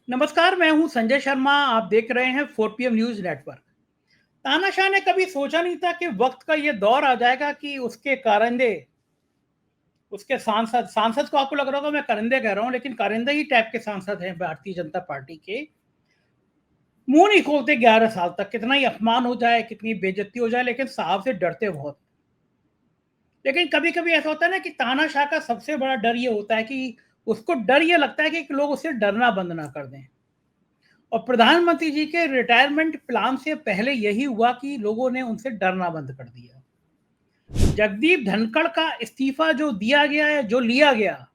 नमस्कार, मैं हूं संजय शर्मा। आप देख रहे हैं 4 पीएम न्यूज़ नेटवर्क। तानाशाह ने कभी सोचा नहीं था कि वक्त का ये दौर आ जाएगा कि उसके कारिंदे, उसके सांसद सांसद को आपको लग रहा होगा मैं कारिंदे कह रहा हूं, लेकिन कारिंदे ही टाइप के सांसद हैं भारतीय जनता पार्टी के। मुंह नहीं खोलते 11 साल तक, कितना ही अपमान हो जाए, कितनी बेइज्जती हो जाए, लेकिन साहब से डरते बहुत। लेकिन कभी कभी ऐसा होता है ना कि तानाशाह का सबसे बड़ा डर ये होता है कि उसको डर ये लगता है कि लोग उससे डरना बंद ना कर दें। और प्रधानमंत्री जी के रिटायरमेंट प्लान से पहले यही हुआ कि लोगों ने उनसे डरना बंद कर दिया। जगदीप धनखड़ का इस्तीफा जो दिया गया है, जो लिया गया,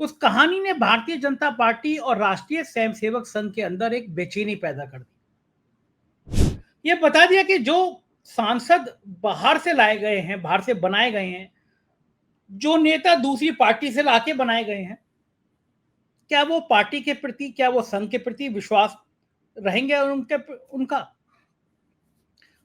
उस कहानी ने भारतीय जनता पार्टी और राष्ट्रीय स्वयंसेवक संघ के अंदर एक बेचैनी पैदा कर दी। ये बता दिया कि जो सांसद बाहर से लाए गए हैं, बाहर से बनाए गए हैं, जो नेता दूसरी पार्टी से लाके बनाए गए हैं, क्या वो पार्टी के प्रति, क्या वो संघ के प्रति विश्वास रहेंगे और उनके उनका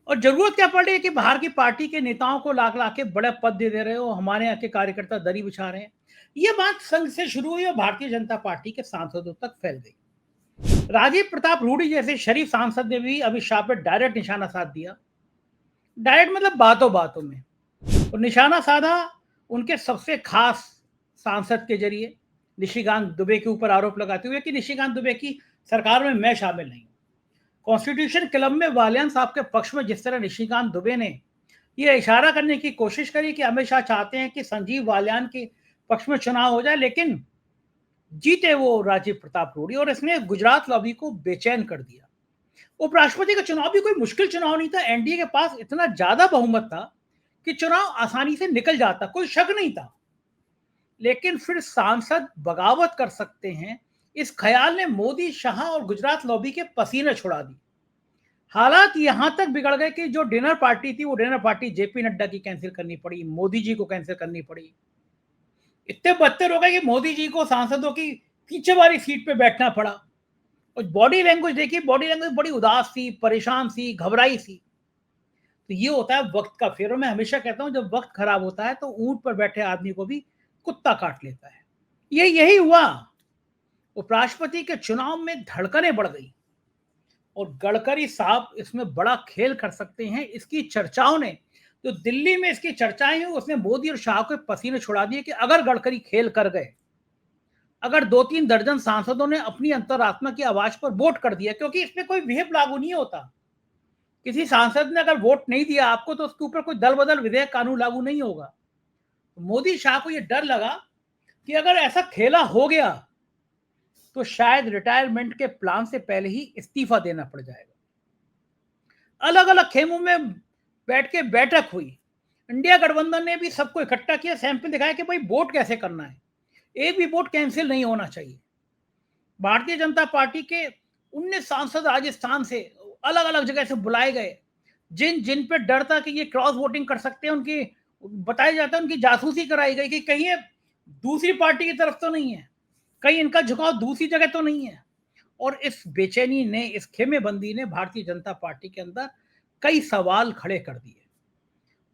और जरूरत क्या पड़ रही है कि बाहर की पार्टी के नेताओं को लाख लाख के बड़े पद दे रहे हो, हमारे यहाँ के कार्यकर्ता दरी बिछा रहे हैं। ये बात संघ से शुरू हुई और भारतीय जनता पार्टी के सांसदों तक फैल गई। राजीव प्रताप रूडी जैसे शरीफ सांसद ने भी अमित शाह पर डायरेक्ट निशाना साध दिया। डायरेक्ट मतलब बातों बातों में, और निशाना साधा उनके सबसे खास सांसद के जरिए, निशिकांत दुबे के ऊपर आरोप लगाते हुए कि निशिकांत दुबे की सरकार में मैं शामिल नहीं हूं। कॉन्स्टिट्यूशन क्लब में वालियान साहब के पक्ष में जिस तरह निशिकांत दुबे ने यह इशारा करने की कोशिश करी कि अमित शाह चाहते हैं कि संजीव वालियान के पक्ष में चुनाव हो जाए, लेकिन जीते वो राजीव प्रताप रूडी, और इसने गुजरात लॉबी को बेचैन कर दिया। उपराष्ट्रपति का चुनाव भी कोई मुश्किल चुनाव नहीं था। एनडीए के पास इतना ज्यादा बहुमत था कि चुनाव आसानी से निकल जाता, कोई शक नहीं था। लेकिन फिर सांसद बगावत कर सकते हैं, इस ख्याल ने मोदी, शाह और गुजरात लॉबी के पसीने छुड़ा दी। हालात यहां तक बिगड़ गए कि जो डिनर पार्टी थी, वो डिनर पार्टी जेपी नड्डा की कैंसिल करनी पड़ी, मोदी जी को कैंसिल करनी पड़ी। इतने बदतर हो गए कि मोदी जी को सांसदों की पीछे वाली सीट पे बैठना पड़ा। और बॉडी लैंग्वेज देखिए, बॉडी लैंग्वेज बड़ी उदास सी, परेशान सी, घबराई सी। तो ये होता है वक्त का फेर। और मैं हमेशा कहता हूं, जब वक्त खराब होता है तो ऊंट पर बैठे आदमी को भी कुत्ता काट लेता है। ये यही हुआ। उपराष्ट्रपति के चुनाव में धड़कनें बढ़ गई और गडकरी साहब इसमें बड़ा खेल कर सकते हैं। इसकी चर्चाओं ने, जो दिल्ली में इसकी चर्चाएं हुई, उसने मोदी और शाह के पसीने छुड़ा दिए कि अगर गडकरी खेल कर गए, अगर 2-3 दर्जन सांसदों ने अपनी अंतरात्मा की आवाज पर वोट कर दिया, क्योंकि इसमें कोई विधेयक लागू नहीं होता। किसी सांसद ने अगर वोट नहीं दिया आपको, तो उसके ऊपर कोई दल बदल विधेयक, कानून लागू नहीं होगा। तो मोदी शाह को यह डर लगा कि अगर ऐसा खेला हो गया तो शायद रिटायरमेंट के प्लान से पहले ही इस्तीफा देना पड़ जाएगा। अलग अलग खेमों में बैठ के बैठक हुई। इंडिया गठबंधन ने भी सबको इकट्ठा किया, सैंपल दिखाया कि भाई वोट कैसे करना है, एक भी वोट कैंसिल नहीं होना चाहिए। भारतीय जनता पार्टी के 19 सांसद राजस्थान से अलग अलग जगह से बुलाए गए। जिन जिन पे डर था कि ये क्रॉस वोटिंग कर सकते हैं, उनकी बताया जाता है, उनकी जासूसी कराई गई कि कहीं ये दूसरी पार्टी की तरफ तो नहीं है, कहीं इनका झुकाव दूसरी जगह तो नहीं है। और इस बेचैनी ने, इस खेमेबंदी ने भारतीय जनता पार्टी के अंदर कई सवाल खड़े कर दिए।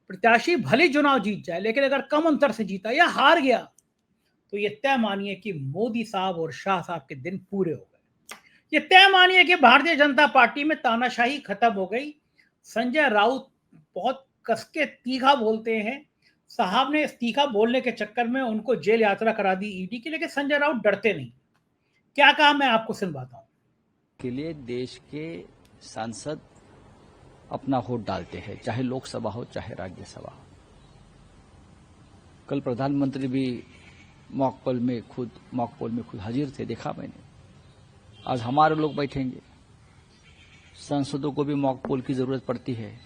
प्रत्याशी भले चुनाव जीत जाए, लेकिन अगर कम अंतर से जीता या हार गया, तो ये तय मानिए कि मोदी साहब और शाह साहब के दिन पूरे हो गए। ये तय मानिए कि भारतीय जनता पार्टी में तानाशाही खत्म हो गई। संजय राउत बहुत कसके तीखा बोलते हैं। साहब ने इस तीखा बोलने के चक्कर में उनको जेल यात्रा करा दी ईडी की, लेकिन संजय राउत डरते नहीं। क्या कहा, मैं आपको सुनवाता हूं। के लिए देश के सांसद अपना वोट डालते हैं, चाहे लोकसभा हो चाहे राज्यसभा हो। कल प्रधानमंत्री भी मॉक पोल में खुद हाजिर थे, देखा मैंने। आज हमारे लोग बैठेंगे, सांसदों को भी मॉक पोल की जरूरत पड़ती है।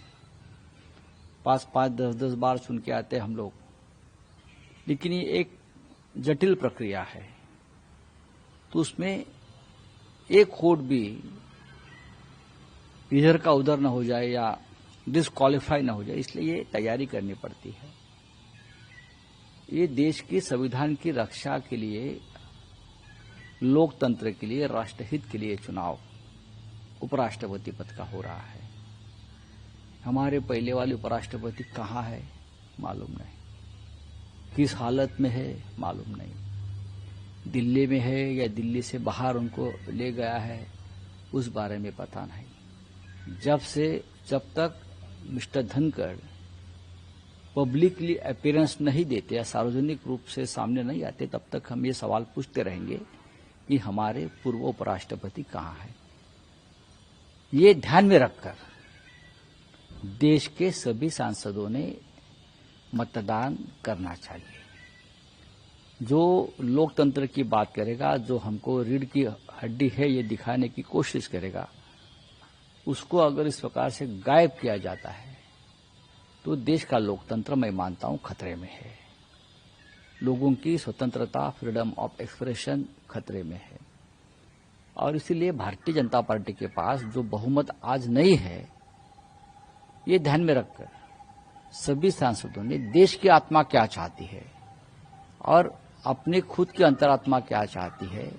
5-5, 10-10 बार सुन के आते हैं हम लोग, लेकिन ये एक जटिल प्रक्रिया है। तो उसमें एक वोट भी इधर का उधर न हो जाए या डिस्क्वालीफाई न हो जाए, इसलिए ये तैयारी करनी पड़ती है। ये देश के संविधान की रक्षा के लिए, लोकतंत्र के लिए, राष्ट्रहित के लिए चुनाव उपराष्ट्रपति पद का हो रहा है। हमारे पहले वाले उपराष्ट्रपति कहाँ है मालूम नहीं, किस हालत में है मालूम नहीं। दिल्ली में है या दिल्ली से बाहर उनको ले गया है, उस बारे में पता नहीं। जब तक मिस्टर धनखड़ पब्लिकली अपीयरेंस नहीं देते या सार्वजनिक रूप से सामने नहीं आते, तब तक हम ये सवाल पूछते रहेंगे कि हमारे पूर्व उपराष्ट्रपति कहाँ हैं। ये ध्यान में रखकर देश के सभी सांसदों ने मतदान करना चाहिए। जो लोकतंत्र की बात करेगा, जो हमको रीढ़ की हड्डी है ये दिखाने की कोशिश करेगा, उसको अगर इस प्रकार से गायब किया जाता है तो देश का लोकतंत्र मैं मानता हूं खतरे में है। लोगों की स्वतंत्रता, फ्रीडम ऑफ एक्सप्रेशन खतरे में है। और इसीलिए भारतीय जनता पार्टी के पास जो बहुमत आज नहीं है, ये ध्यान में रखकर सभी सांसदों ने देश की आत्मा क्या चाहती है और अपने खुद की अंतरात्मा क्या चाहती है,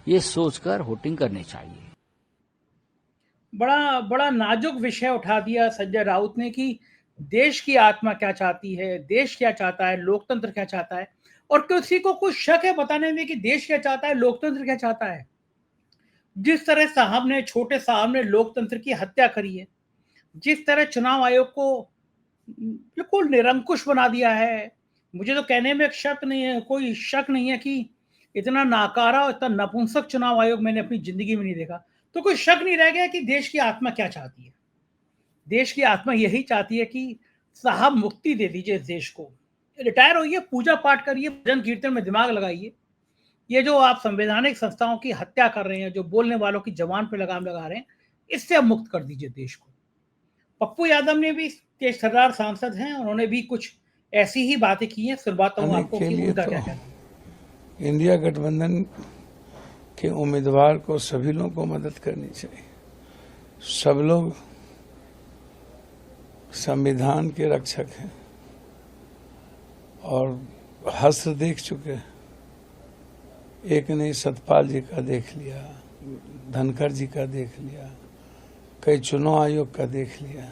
ये सोचकर वोटिंग करनी चाहिए। बड़ा नाजुक विषय उठा दिया संजय राउत ने कि देश की आत्मा क्या चाहती है, देश क्या चाहता है, लोकतंत्र क्या चाहता है, और किसी को कुछ शक है बताने में कि देश क्या चाहता है, लोकतंत्र क्या चाहता है। जिस तरह छोटे साहब ने लोकतंत्र की हत्या करी है, जिस तरह चुनाव आयोग को बिल्कुल निरंकुश बना दिया है, मुझे तो कहने में कोई शक नहीं है कि इतना नाकारा और इतना नपुंसक चुनाव आयोग मैंने अपनी जिंदगी में नहीं देखा। तो कोई शक नहीं रह गया कि देश की आत्मा क्या चाहती है। देश की आत्मा यही चाहती है कि साहब मुक्ति दे दीजिए इस देश को, रिटायर होइए, पूजा पाठ करिए, भजन कीर्तन में दिमाग लगाइए। ये जो आप संवैधानिक संस्थाओं की हत्या कर रहे हैं, जो बोलने वालों की जबान पे लगाम लगा रहे हैं, इससे अब मुक्त कर दीजिए देश को। पप्पू यादव ने भी तेज तर्रार सांसद हैं, उन्होंने भी कुछ ऐसी ही बातें की हैं। सुनवाता हूं आपको कि उनका क्या कहना है। इंडिया गठबंधन के उम्मीदवार को सभी लोगों को मदद करनी चाहिए। सब लोग संविधान के रक्षक हैं और हस्त्र देख चुके। एक ने सतपाल जी का देख लिया, धनखड़ जी का देख लिया, कई चुनाव आयोग का देख लिया,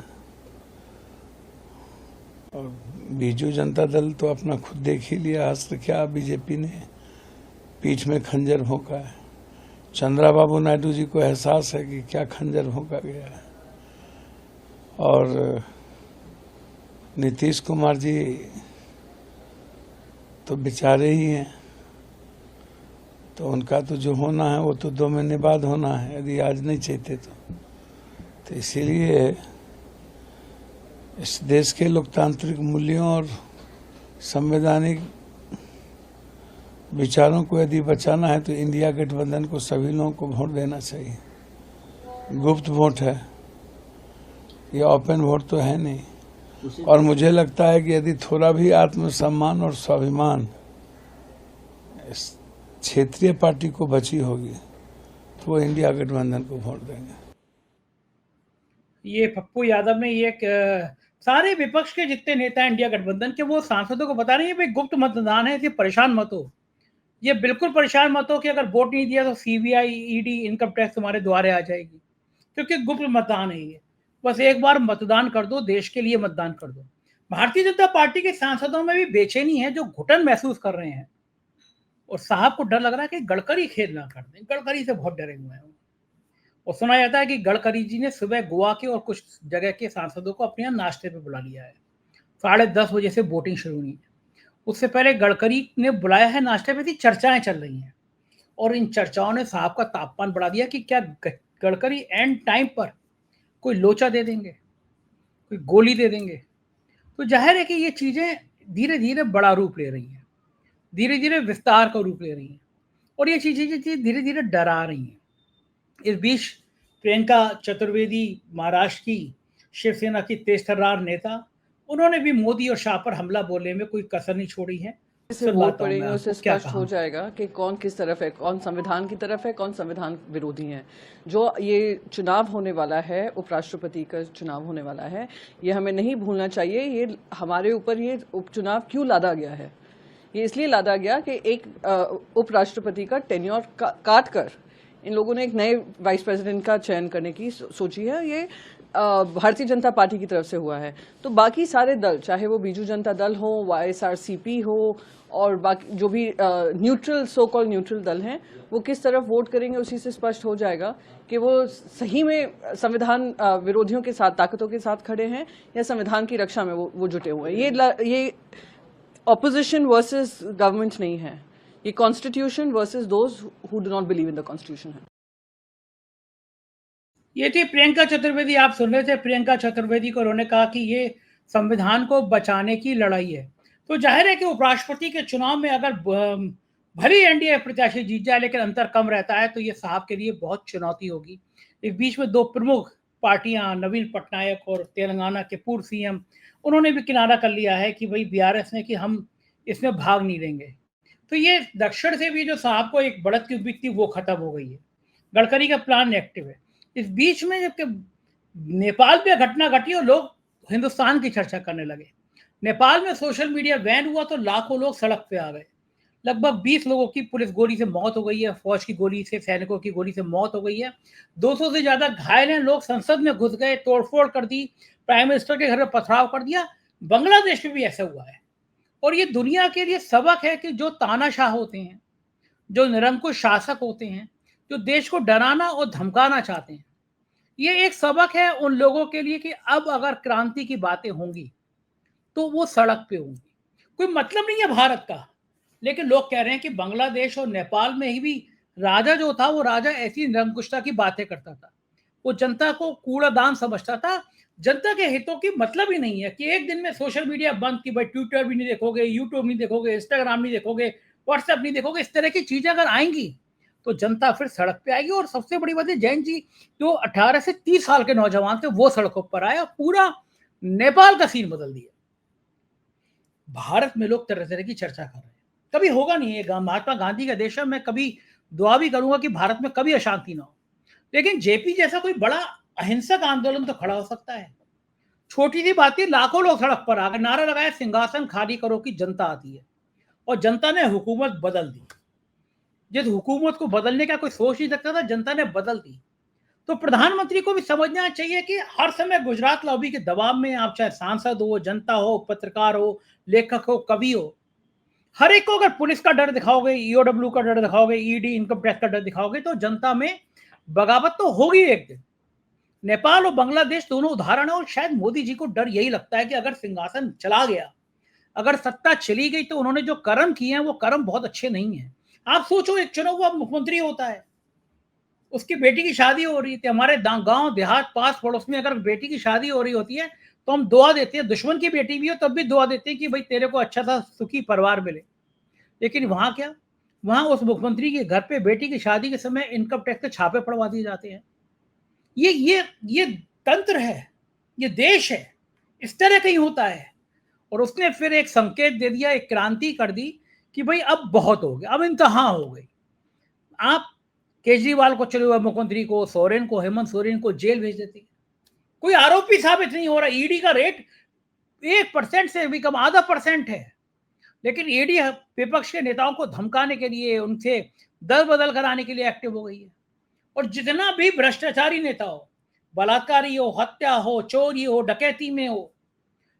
और बीजू जनता दल तो अपना खुद देख ही लिया। हस्त्र क्या बीजेपी ने पीठ में खंजर भोंका है। चंद्राबाबू नायडू जी को एहसास है कि क्या खंजर भोंका गया है। और नीतीश कुमार जी तो बेचारे ही हैं, तो उनका तो जो होना है वो तो 2 महीने बाद होना है, यदि आज नहीं चाहते तो इसीलिए इस देश के लोकतांत्रिक मूल्यों और संवैधानिक विचारों को यदि बचाना है तो इंडिया गठबंधन को सभी लोगों को वोट देना चाहिए। गुप्त वोट है, ये ओपन वोट तो है नहीं। और मुझे लगता है कि यदि थोड़ा भी आत्मसम्मान और स्वाभिमान इस क्षेत्रीय पार्टी को बची होगी तो वो इंडिया गठबंधन को वोट देंगे। ये पप्पू यादव ने ये सारे विपक्ष के जितने नेता इंडिया गठबंधन के, वो सांसदों को बता रहे हैं भाई गुप्त मतदान है, इसलिए परेशान मत हो। ये बिल्कुल परेशान मत हो कि अगर वोट नहीं दिया तो सीबीआई, ईडी, इनकम टैक्स तुम्हारे द्वारे आ जाएगी, क्योंकि गुप्त मतदान है ये। बस एक बार मतदान कर दो, देश के लिए मतदान कर दो। भारतीय जनता पार्टी के सांसदों में भी बेचैनी है, जो घुटन महसूस कर रहे हैं, और साहब को डर लग रहा है कि गडकरी खेल ना कर दें। गडकरी से बहुत डरे हुए हैं। और सुना जाता है कि गडकरी जी ने सुबह गोवा के और कुछ जगह के सांसदों को अपने यहाँ नाश्ते पे बुला लिया है। 10:30 बजे से वोटिंग शुरू हुई है। उससे पहले गडकरी ने बुलाया है नाश्ते पे, थी चर्चाएं चल रही हैं, और इन चर्चाओं ने साहब का तापमान बढ़ा दिया कि क्या गडकरी एंड टाइम पर कोई लोचा दे देंगे, कोई गोली दे देंगे। तो जाहिर है कि ये चीजें धीरे धीरे बड़ा रूप ले रही हैं, धीरे धीरे विस्तार का रूप ले रही हैं, और ये चीजें धीरे धीरे डरा रही हैं। इस बीच प्रियंका चतुर्वेदी, महाराष्ट्र की शिवसेना की तेज तर्रार नेता, उन्होंने भी मोदी और शाह पर हमला बोलने में कोई कसर नहीं छोड़ी है। वोट पड़ेंगे उससे स्पष्ट हो जाएगा कि कौन किस तरफ है, कौन संविधान की तरफ है, कौन संविधान विरोधी है। जो ये चुनाव होने वाला है, उपराष्ट्रपति का चुनाव होने वाला है, ये हमें नहीं भूलना चाहिए। ये हमारे ऊपर ये उपचुनाव क्यों लादा गया है? ये इसलिए लादा गया कि एक उपराष्ट्रपति का टेन्योर काट कर इन लोगों ने एक नए वाइस प्रेसिडेंट का चयन करने की सोची है। ये भारतीय जनता पार्टी की तरफ से हुआ है, तो बाकी सारे दल, चाहे वो बीजू जनता दल हो, YSRCP हो, और बाकी जो भी न्यूट्रल, सो कॉल्ड न्यूट्रल दल हैं, वो किस तरफ वोट करेंगे उसी से स्पष्ट हो जाएगा कि वो सही में संविधान विरोधियों के साथ, ताकतों के साथ खड़े हैं या संविधान की रक्षा में वो जुटे हुए हैं। ये ऑपोजिशन वर्सेस गवर्नमेंट नहीं है, ये constitution versus those who do not believe in the constitution है। ये थी प्रियंका चतुर्वेदी, आप सुन रहे थे प्रियंका चतुर्वेदी को। उन्होंने कहा कि ये संविधान को बचाने की लड़ाई है। तो जाहिर है कि उपराष्ट्रपति के चुनाव में अगर भले एनडीए प्रत्याशी जीत जाए लेकिन अंतर कम रहता है, तो ये साहब के लिए बहुत चुनौती होगी। इस बीच में दो प्रमुख पार्टियां, नवीन पटनायक और तेलंगाना के पूर्व सीएम, उन्होंने भी किनारा कर लिया है कि भाई बीआरएस ने कि हम इसमें भाग नहीं लेंगे। तो ये दक्षिण से भी जो साहब को एक बढ़त की उम्मीद थी वो खत्म हो गई है। गडकरी का प्लान एक्टिव है। इस बीच में जब नेपाल में घटना घटी और लोग हिंदुस्तान की चर्चा करने लगे, नेपाल में सोशल मीडिया बैन हुआ तो लाखों लोग सड़क पे आ गए। लगभग 20 लोगों की पुलिस गोली से मौत हो गई है, फौज की गोली से, सैनिकों की गोली से मौत हो गई है। 200 से ज्यादा घायल हैं। लोग संसद में घुस गए, तोड़फोड़ कर दी, प्राइम मिनिस्टर के घर में पथराव कर दिया। बांग्लादेश में भी ऐसा हुआ है। और ये दुनिया के लिए सबक है कि जो तानाशाह होते हैं, जो निरंकुश शासक होते हैं, जो देश को डराना और धमकाना चाहते हैं, ये एक सबक है उन लोगों के लिए कि अब अगर क्रांति की बातें होंगी तो वो सड़क पे होंगी। कोई मतलब नहीं है भारत का, लेकिन लोग कह रहे हैं कि बांग्लादेश और नेपाल में ही भी राजा जो था, वो राजा ऐसी निरंकुशता की बातें करता था, वो जनता को कूड़ादान समझता था। जनता के हितों की मतलब ही नहीं है कि एक दिन में सोशल मीडिया बंद की, भाई ट्विटर भी नहीं देखोगे, यूट्यूब नहीं देखोगे, इंस्टाग्राम नहीं देखोगे, व्हाट्सएप नहीं देखोगे। इस तरह की चीजें अगर आएंगी तो जनता फिर सड़क पे आएगी। और सबसे बड़ी बात है, जैन जी जो 18 से 30 साल के नौजवान थे वो सड़कों पर आए और पूरा नेपाल का सीन बदल दिया। भारत में लोग तरह तरह की चर्चा कर रहे हैं। कभी होगा नहीं है, महात्मा गांधी का देश है। मैं कभी दुआ भी करूंगा कि भारत में कभी अशांति ना हो, लेकिन जेपी जैसा कोई बड़ा अहिंसक आंदोलन तो खड़ा हो सकता है। छोटी सी बात थी, लाखों लोग सड़क पर आ गए, नारा लगाया सिंहासन खाली करो की जनता आती है, और जनता ने हुकूमत बदल दी। जिस हुकूमत को बदलने का कोई सोच नहीं सकता था, जनता ने बदल दी। तो प्रधानमंत्री को भी समझना चाहिए कि हर समय गुजरात लॉबी के दबाव में आप चाहे सांसद हो, जनता हो, पत्रकार हो, लेखक हो, कवि हो, हर एक को अगर पुलिस का डर दिखाओगे, ईओडब्ल्यू का डर दिखाओगे, ईडी इनकम टैक्स का डर दिखाओगे, तो जनता में बगावत तो होगी एक दिन। नेपाल और बांग्लादेश दोनों उदाहरण है। और शायद मोदी जी को डर यही लगता है कि अगर सिंहासन चला गया, अगर सत्ता चली गई, तो उन्होंने जो कर्म किए हैं वो कर्म बहुत अच्छे नहीं है। आप सोचो, एक चुना हुआ मुख्यमंत्री होता है, उसकी बेटी की शादी हो रही थी, हमारे गांव देहात पास पड़ोस में अगर बेटी की शादी हो रही होती है तो हम दुआ देते हैं, दुश्मन की बेटी भी हो तब भी दुआ देते हैं कि भाई तेरे को अच्छा सा सुखी परिवार मिले। लेकिन वहां क्या, वहां उस मुख्यमंत्री के घर पे बेटी की शादी के समय इनकम टैक्स के छापे पड़वा दिए जाते हैं। ये तंत्र है, ये देश है, इस तरह कहीं होता है। और उसने फिर एक संकेत दे दिया, एक क्रांति कर दी कि भाई अब बहुत हो गया, अब इंतहा हो गई। आप केजरीवाल को, चले हुए मुख्यमंत्री को, सोरेन को, हेमंत सोरेन को जेल भेज देती, कोई आरोपी साबित नहीं हो रहा। ईडी का रेट 1% से भी कम, आधा % है। लेकिन ईडी विपक्ष के नेताओं को धमकाने के लिए, उनसे दल बदल कराने के लिए एक्टिव हो गई है। और जितना भी भ्रष्टाचारी नेता हो, बलात्कारी हो, हत्या हो, चोरी हो, डकैती में हो,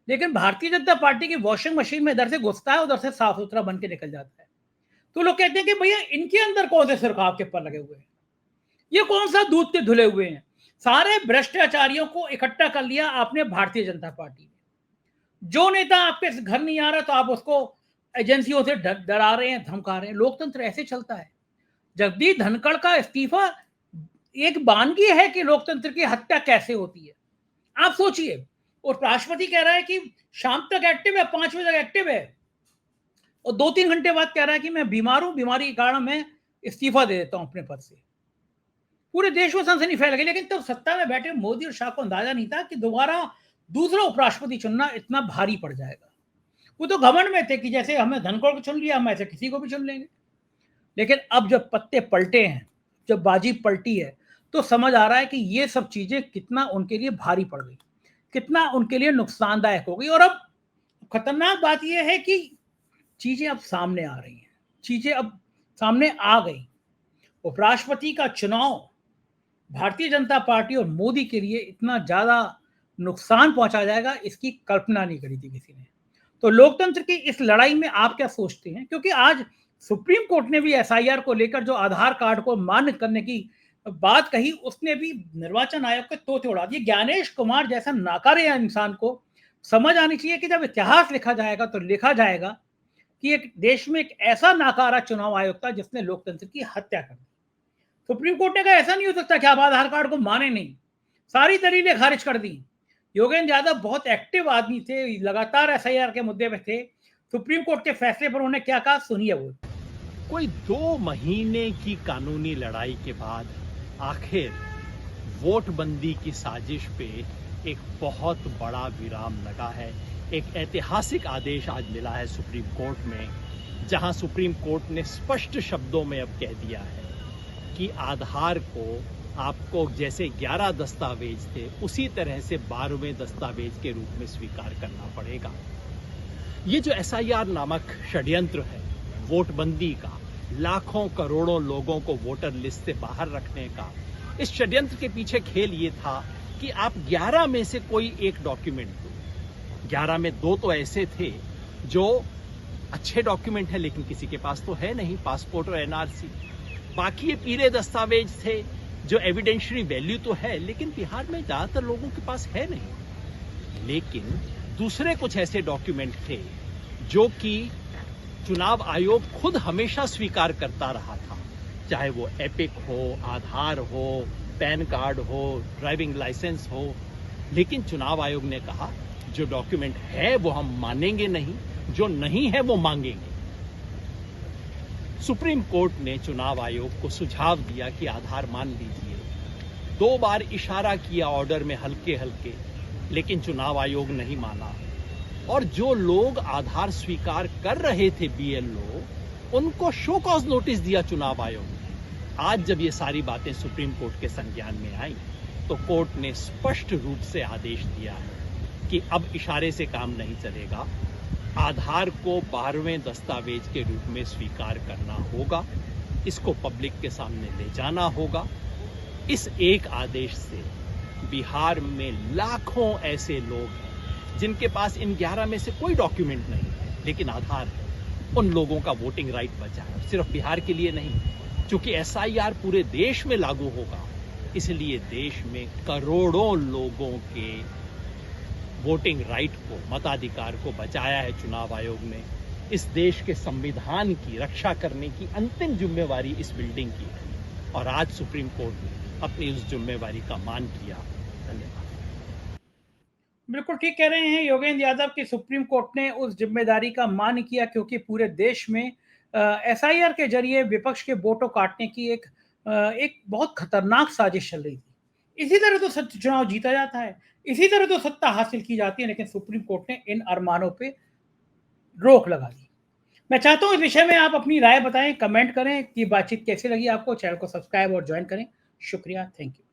लेकिन भारतीय जनता पार्टी की वॉशिंग मशीन में इधर से घुसता है, उधर से साफ सुथरा बन के निकल जाता है। तो लोग कहते हैं कि भैया इनके अंदर कौन से सिरकाव के पर लगे हुए हैं, ये कौन सा दूध के धुले हुए हैं। सारे भ्रष्टाचारियों को इकट्ठा कर लिया आपने भारतीय जनता पार्टी में। जो नेता आपके घर नहीं आ रहा तो आप उसको एजेंसियों से डरा रहे हैं, धमका रहे हैं। लोकतंत्र ऐसे चलता है। जगदीप धनखड़ का इस्तीफा एक वानगी है कि लोकतंत्र की हत्या कैसे होती है। आप सोचिए, और राष्ट्रपति कह रहा है कि शाम तक एक्टिव है, 5 बजे तक एक्टिव है, और 2-3 घंटे बाद कह रहा है कि मैं बीमार हूं, बीमारी के कारण मैं इस्तीफा दे देता हूं अपने पद से। पूरे देश में सनसनी फैल गई। लेकिन तब सत्ता में बैठे मोदी और शाह को अंदाजा नहीं था कि दोबारा दूसरा उपराष्ट्रपति चुनना इतना भारी पड़ जाएगा। वो तो घमंड में थे कि जैसे हमने धनखड़ को चुन लिया, हम ऐसे किसी को भी चुन लेंगे। लेकिन अब जब पत्ते पलटे हैं, जब बाजी पलटी है, तो समझ आ रहा है कि ये सब चीजें कितना उनके लिए भारी पड़ गई, कितना उनके लिए नुकसानदायक हो गई। और अब खतरनाक बात यह है कि चीजें अब सामने आ रही हैं, चीजें अब सामने आ गई। उपराष्ट्रपति का चुनाव भारतीय जनता पार्टी और मोदी के लिए इतना ज़्यादा नुकसान पहुंचा जाएगा, इसकी कल्पना नहीं करी थी किसी ने। तो लोकतंत्र की इस लड़ाई में आप क्या सोचते हैं? क्योंकि आज सुप्रीम कोर्ट ने भी एसआईआर को लेकर जो आधार कार्ड को मान्य करने की बात कही, उसने भी निर्वाचन आयोग के तोते उड़ा दिए। ज्ञानेश कुमार जैसा नाकारे इंसान को समझ आनी चाहिए कि जब इतिहास लिखा जाएगा तो लिखा जाएगा कि एक देश में एक ऐसा नाकारा चुनाव आयोग था जिसने लोकतंत्र की हत्या कर दी। सुप्रीम कोर्ट ने कहा ऐसा नहीं हो सकता कि आप आधार कार्ड को माने नहीं, सारी दलीलें खारिज कर दी। योगेंद्र यादव बहुत एक्टिव आदमी थे, लगातार एसआईआर के मुद्दे पे थे। सुप्रीम कोर्ट के फैसले पर उन्होंने क्या कहा, सुनिए। वो कोई 2 महीने की कानूनी लड़ाई के बाद आखिर वोटबंदी की साजिश पे एक बहुत बड़ा विराम लगा है। एक ऐतिहासिक आदेश आज मिला है सुप्रीम कोर्ट में, जहां सुप्रीम कोर्ट ने स्पष्ट शब्दों में अब कह दिया है कि आधार को आपको जैसे 11 दस्तावेज थे उसी तरह से 12वें दस्तावेज के रूप में स्वीकार करना पड़ेगा। ये जो एसआईआर नामक षड्यंत्र है वोटबंदी का, लाखों करोड़ों लोगों को वोटर लिस्ट से बाहर रखने का, इस षड्यंत्र के पीछे खेल ये था कि आप 11 में से कोई एक डॉक्यूमेंट दो। 11 में 2 तो ऐसे थे जो अच्छे डॉक्यूमेंट है लेकिन किसी के पास तो है नहीं, पासपोर्ट और एनआरसी। बाकी ये पीले दस्तावेज थे जो एविडेंशियरी वैल्यू तो है लेकिन बिहार में ज्यादातर लोगों के पास है नहीं। लेकिन दूसरे कुछ ऐसे डॉक्यूमेंट थे जो कि चुनाव आयोग खुद हमेशा स्वीकार करता रहा था, चाहे वो एपिक हो, आधार हो, पैन कार्ड हो, ड्राइविंग लाइसेंस हो। लेकिन चुनाव आयोग ने कहा जो डॉक्यूमेंट है वो हम मानेंगे नहीं, जो नहीं है वो मांगेंगे। सुप्रीम कोर्ट ने चुनाव आयोग को सुझाव दिया कि आधार मान लीजिए। 2 बार इशारा किया ऑर्डर में हल्के हल्के, लेकिन चुनाव आयोग नहीं माना। और जो लोग आधार स्वीकार कर रहे थे बीएलओ, उनको शो कॉज नोटिस दिया चुनाव आयोग ने। आज जब ये सारी बातें सुप्रीम कोर्ट के संज्ञान में आई तो कोर्ट ने स्पष्ट रूप से आदेश दिया है कि अब इशारे से काम नहीं चलेगा, आधार को 12वें दस्तावेज के रूप में स्वीकार करना होगा, इसको पब्लिक के सामने ले जाना होगा। इस एक आदेश से बिहार में लाखों ऐसे लोग हैं जिनके पास इन 11 में से कोई डॉक्यूमेंट नहीं है लेकिन आधार है, उन लोगों का वोटिंग राइट बचा है। सिर्फ बिहार के लिए नहीं, क्योंकि एसआईआर पूरे देश में लागू होगा, इसलिए देश में करोड़ों लोगों के वोटिंग राइट को, मताधिकार को बचाया है चुनाव आयोग ने। इस देश के संविधान की रक्षा करने की अंतिम जिम्मेवारी इस बिल्डिंग की है और आज सुप्रीम कोर्ट ने अपनी उस जिम्मेवारी का मान किया। धन्यवाद। बिल्कुल ठीक कह रहे हैं योगेंद्र यादव की सुप्रीम कोर्ट ने उस जिम्मेदारी का मान किया, क्योंकि पूरे देश में एसआईआर के जरिए विपक्ष के वोटों काटने की एक बहुत खतरनाक साजिश चल रही थी। इसी तरह तो सत्य चुनाव जीता जाता है, इसी तरह तो सत्ता हासिल की जाती है, लेकिन सुप्रीम कोर्ट ने इन अरमानों पे रोक लगा दी। मैं चाहता हूं इस विषय में आप अपनी राय बताएं, कमेंट करें कि बातचीत कैसी लगी आपको। चैनल को सब्सक्राइब और ज्वाइन करें। शुक्रिया, थैंक यू।